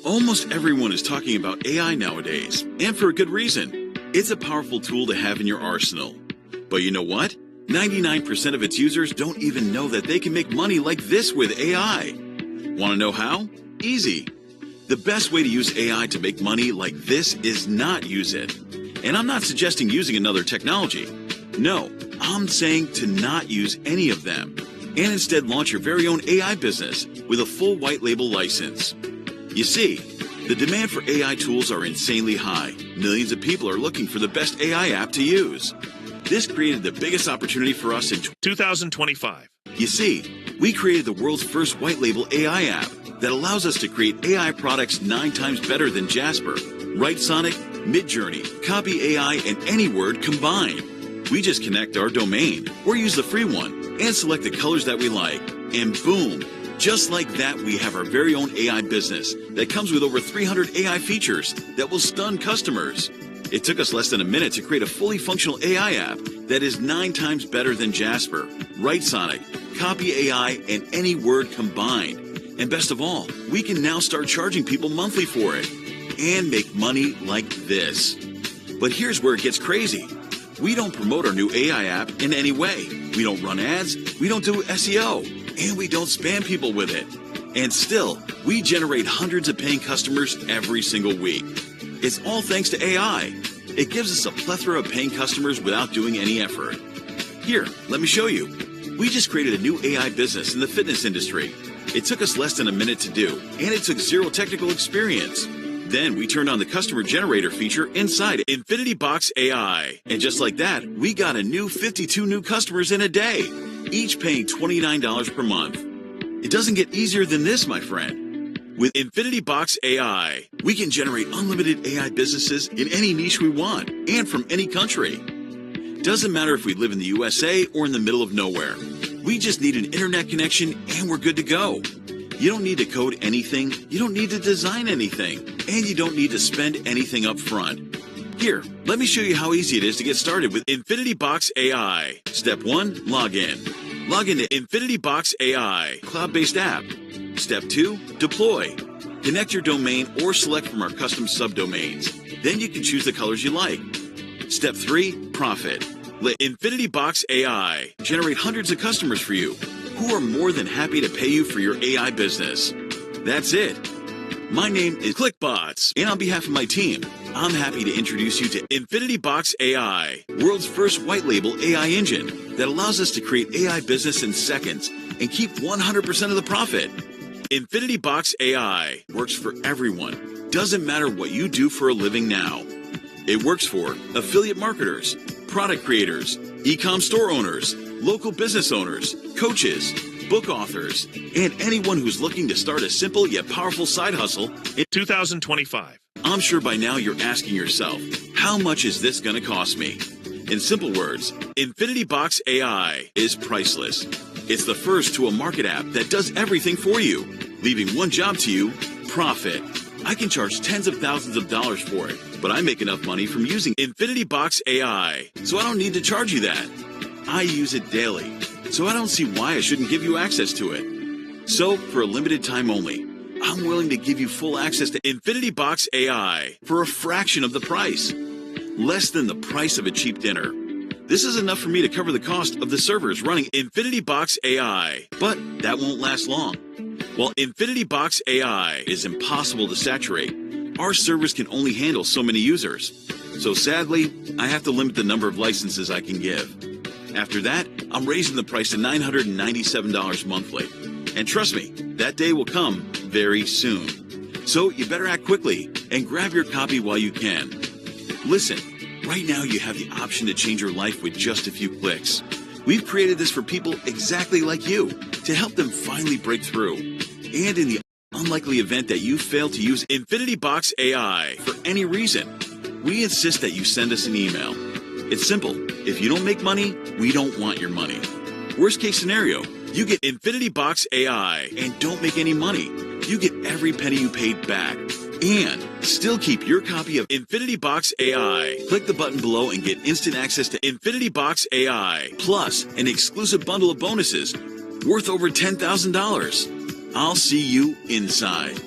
Almost everyone is talking about AI nowadays, and for a good reason. It's a powerful tool to have in your arsenal. But you know what? 99% of its users don't even know that they can make money like this with AI. Want to know how? Easy. The best way to use AI to make money like this is not use it. And I'm not suggesting using another technology. No, I'm saying to not use any of them, and instead launch your very own AI business with a full white label license. You see, the demand for AI tools are insanely high. Millions of people are looking for the best AI app to use. This created the biggest opportunity for us in 2025. You see, we created the world's first white label AI app that allows us to create AI products 9 times better than Jasper, WriteSonic, Midjourney, Copy AI, and AnyWord combined. We just connect our domain or use the free one and select the colors that we like, and boom! Just like that, we have our very own AI business that comes with over 300 AI features that will stun customers. It took us less than a minute to create a fully functional AI app that is 9 times better than Jasper, WriteSonic, Copy AI, and AnyWord combined. And best of all, we can now start charging people monthly for it and make money like this. But here's where it gets crazy. We don't promote our new AI app in any way. We don't run ads, we don't do SEO, and we don't spam people with it. And still, we generate hundreds of paying customers every single week. It's all thanks to AI. It gives us a plethora of paying customers without doing any effort. Here, let me show you. We just created a new AI business in the fitness industry. It took us less than a minute to do, and it took zero technical experience. Then we turned on the customer generator feature inside InfinityBox AI. And just like that, we got a new 52 new customers in a day, each paying $29 per month. It doesn't get easier than this, my friend. With InfinityBox AI, we can generate unlimited AI businesses in any niche we want and from any country. Doesn't matter if we live in the USA or in the middle of nowhere. We just need an internet connection and we're good to go. You don't need to code anything, you don't need to design anything, and you don't need to spend anything up front. Here, let me show you how easy it is to get started with InfinityBox AI. Step 1, log in. Log into InfinityBox AI, cloud-based app. Step 2, deploy. Connect your domain or select from our custom subdomains. Then you can choose the colors you like. Step 3, profit. Let InfinityBox AI generate hundreds of customers for you who are more than happy to pay you for your AI business. That's it. My name is ClickBots, and on behalf of my team, I'm happy to introduce you to InfinityBox AI, world's first white label AI engine that allows us to create AI business in seconds and keep 100% of the profit. InfinityBox AI works for everyone. Doesn't matter what you do for a living now. It works for affiliate marketers, product creators, e-com store owners, local business owners, coaches, book authors, and anyone who's looking to start a simple yet powerful side hustle in 2025. I'm sure by now you're asking yourself, how much is this going to cost me? In simple words, InfinityBox AI is priceless. It's the first to a market app that does everything for you, leaving one job to you, profit. I can charge tens of thousands of dollars for it, but I make enough money from using InfinityBox AI, so I don't need to charge you that. I use it daily, so I don't see why I shouldn't give you access to it. So, for a limited time only, I'm willing to give you full access to InfinityBox AI for a fraction of the price. Less than the price of a cheap dinner. This is enough for me to cover the cost of the servers running InfinityBox AI, but that won't last long. While InfinityBox AI is impossible to saturate, our servers can only handle so many users. So sadly, I have to limit the number of licenses I can give. After that, I'm raising the price to $997 monthly. And trust me, that day will come very soon. So you better act quickly and grab your copy while you can. Listen, right now you have the option to change your life with just a few clicks. We've created this for people exactly like you to help them finally break through. And in the unlikely event that you fail to use InfinityBox AI for any reason, we insist that you send us an email. It's simple. If you don't make money, we don't want your money. Worst case scenario, you get InfinityBox AI and don't make any money. You get every penny you paid back and still keep your copy of InfinityBox AI. Click the button below and get instant access to InfinityBox AI, plus an exclusive bundle of bonuses worth over $10,000. I'll see you inside.